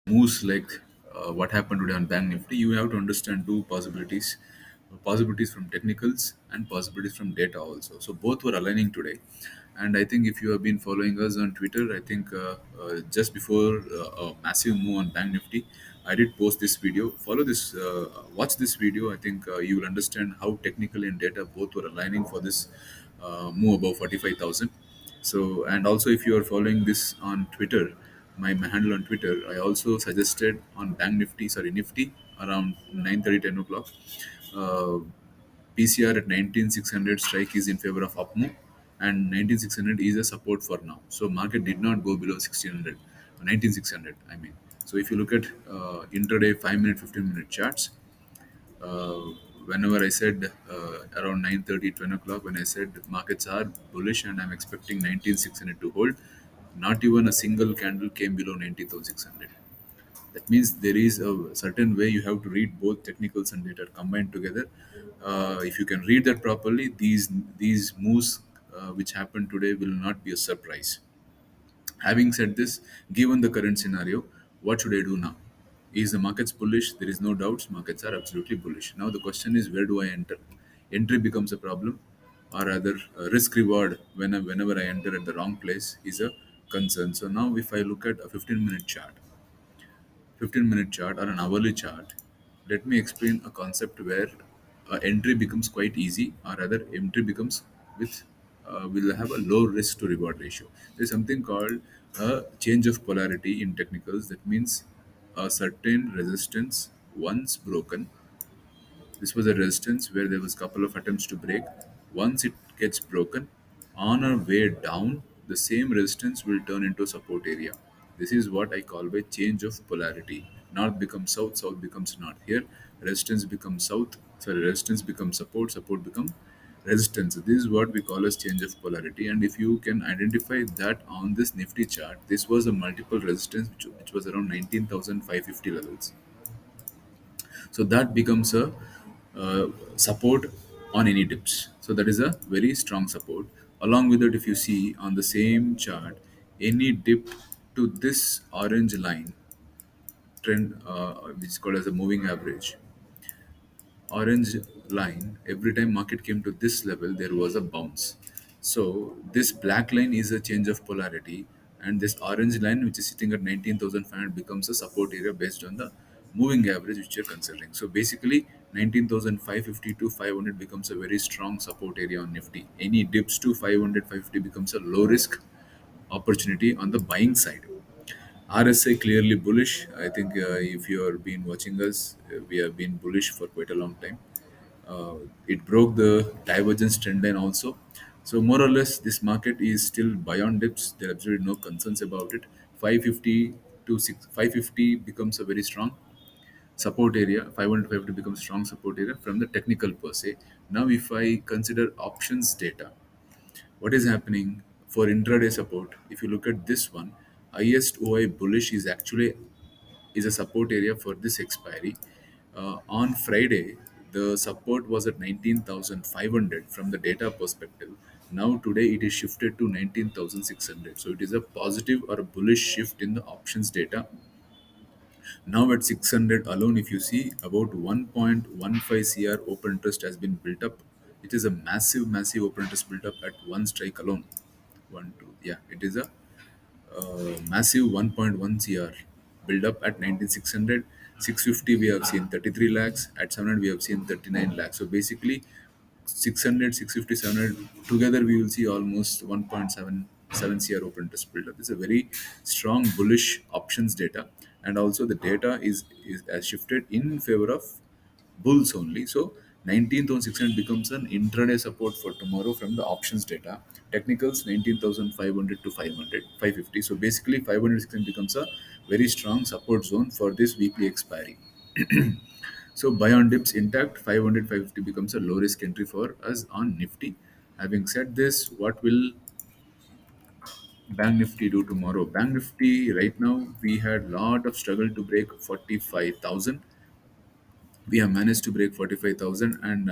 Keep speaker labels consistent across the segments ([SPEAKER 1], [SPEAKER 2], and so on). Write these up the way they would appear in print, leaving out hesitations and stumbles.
[SPEAKER 1] moves like what happened today on Bank Nifty, you have to understand two possibilities: possibilities from technicals and possibilities from data also. So both were aligning today, and I think if you have been following us on Twitter, I think just before a massive move on Bank Nifty, I did post this video. Follow this, watch this video. I think you will understand how technical and data both were aligning for this move above 45,000. So, and also if you are following this on Twitter, my handle on Twitter, I also suggested on Bank Nifty, sorry, Nifty around 9:30, 10 o'clock. Uh, PCR at 19,600 strike is in favor of up move, and 19,600 is a support for now. So market did not go below 1,600, 19,600. I mean, so if you look at intraday 5 minute, 15 minute charts, uh, whenever I said around 9:30, 10 o'clock, when I said markets are bullish and I'm expecting 19,600 to hold, not even a single candle came below 19,600. That means there is a certain way you have to read both technicals and data combined together. If you can read that properly, these moves which happened today will not be a surprise. Having said this, given the current scenario, what should I do now? Is the markets bullish? There is no doubts. Markets are absolutely bullish. Now the question is, where do I enter? Entry becomes a problem, or rather, risk reward whenever I enter at the wrong place is a concern. So now, if I look at a 15-minute chart, 15-minute chart or an hourly chart, let me explain a concept where entry becomes quite easy, or rather, entry becomes with will have a low risk to reward ratio. There's something called a change of polarity in technicals. That means a certain resistance once broken, this was a resistance where there was a couple of attempts to break. Once it gets broken, on our way down, the same resistance will turn into support area. This is what I call by change of polarity. North becomes south, south becomes north. Here, resistance becomes south, sorry, resistance becomes support, support becomes resistance. This is what we call as change of polarity. And if you can identify that on this Nifty chart, this was a multiple resistance which was around 19,550 levels. So that becomes a support on any dips. So that is a very strong support. Along with it, if you see on the same chart, any dip to this orange line trend, which is called as a moving average, orange line, every time market came to this level, there was a bounce. So this black line is a change of polarity, and this orange line, which is sitting at 19,500, becomes a support area based on the moving average which you're considering. So basically, 19,550 to 500 becomes a very strong support area on Nifty. Any dips to 500, 550 becomes a low risk opportunity on the buying side. RSI clearly bullish. I think if you have been watching us, we have been bullish for quite a long time. It broke the divergence trend line also. So more or less, this market is still buy on dips. There are absolutely no concerns about it. 550 to 550 becomes a very strong support area. 500 550 becomes strong support area from the technical per se. Now, if I consider options data, what is happening for intraday support? If you look at this one, highest OI bullish is actually is a support area for this expiry. On Friday, the support was at 19,500 from the data perspective. Now today it is shifted to 19,600. So it is a positive or a bullish shift in the options data. Now at 600 alone, if you see, about 1.15 CR open interest has been built up. It is a massive, massive open interest built up at one strike alone. One, two, yeah, it is a massive 1.1 CR build up at 19,600. 650 we have seen 33 lakhs. At 700 we have seen 39 lakhs. So basically 600, 650, 700 together we will see almost 1.77 CR open interest build up. This is a very strong bullish options data, and also the data is has shifted in favor of bulls only. So 19,600 becomes an intraday support for tomorrow from the options data. Technicals 19,500 to 500, 550. So basically 500 600 becomes a very strong support zone for this weekly expiry. So buy on dips intact, 500 550 becomes a low risk entry for us on Nifty. Having said this, what will Bank Nifty do tomorrow? Bank Nifty right now we had lot of struggle to break 45,000. We have managed to break 45,000, and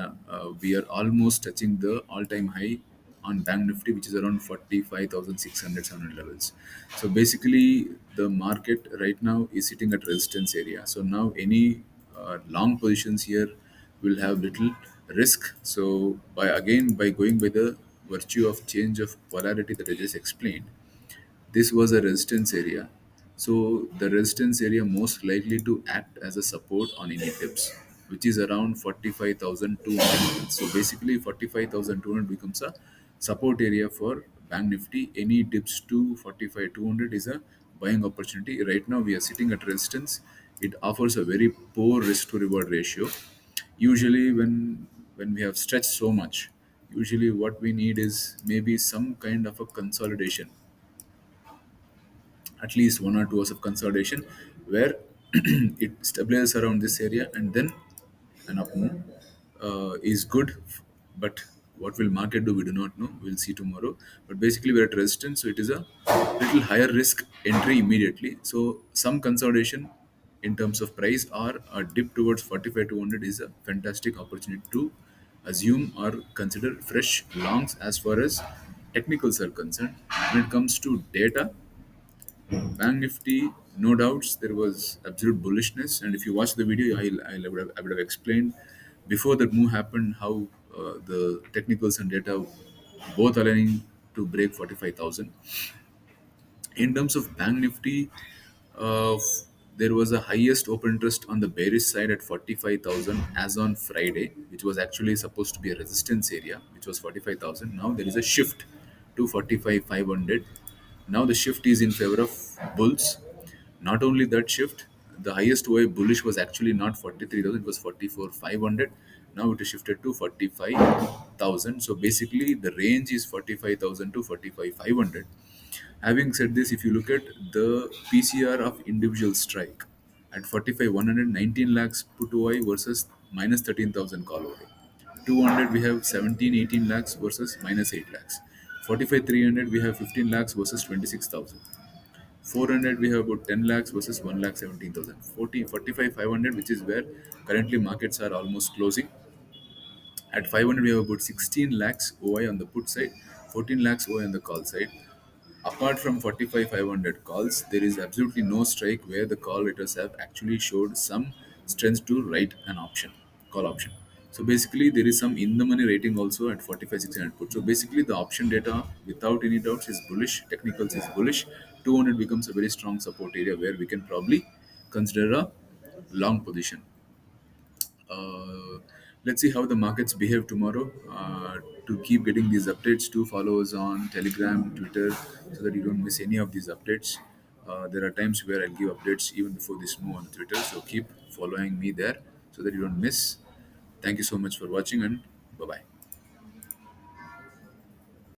[SPEAKER 1] we are almost touching the all-time high on Bank Nifty, which is around 45,600 700 levels. So basically, the market right now is sitting at resistance area. So now any long positions here will have little risk. So by going by the virtue of change of polarity that I just explained, this was a resistance area. So the resistance area most likely to act as a support on any dips, which is around 45,200. So basically 45,200 becomes a support area for Bank Nifty. Any dips to 45,200 is a buying opportunity. Right now we are sitting at resistance. It offers a very poor risk to reward ratio. Usually when we have stretched so much, usually what we need is maybe some kind of a consolidation, at least 1 or 2 hours of consolidation, where it stabilizes around this area and then an up move is good. But what will market do, we do not know. We'll see tomorrow. But basically we're at resistance, so it is a little higher risk entry immediately. So some consolidation in terms of price or a dip towards 45 200 is a fantastic opportunity to assume or consider fresh longs as far as technicals are concerned. When it comes to data, Bank Nifty, no doubts, there was absolute bullishness. And if you watch the video, I would have explained before that move happened how the technicals and data both aligning to break 45,000. In terms of Bank Nifty, uh, there was a highest open interest on the bearish side at 45,000 as on Friday, which was actually supposed to be a resistance area, which was 45,000. Now there is a shift to 45,500. Now the shift is in favor of bulls. Not only that shift, the highest OI bullish was actually not 43,000, it was 44,500. Now it is shifted to 45,000. So basically, the range is 45,000 to 45,500. Having said this, if you look at the PCR of individual strike at 45 100, 19 lakhs put OI versus minus 13,000 call OI. 200 we have 17 18 lakhs versus minus 8 lakhs. 45 300 we have 15 lakhs versus 26,000. 400 we have about 10 lakhs versus 1 lakh 17,000. 45 500, which is where currently markets are almost closing. At 500 we have about 16 lakhs OI on the put side, 14 lakhs OI on the call side. Apart from 45 500 calls, there is absolutely no strike where the call rates have actually showed some strength to write an option, call option. So basically, there is some in the money rating also at 45 600 put. So basically, the option data without any doubts is bullish. Technicals is bullish. 200 becomes a very strong support area where we can probably consider a long position. uh, let's see how the markets behave tomorrow. To keep getting these updates, do follow us on Telegram, Twitter, so that you don't miss any of these updates. There are times where I'll give updates even before this move on Twitter, so keep following me there so that you don't miss. Thank you so much for watching, and bye bye.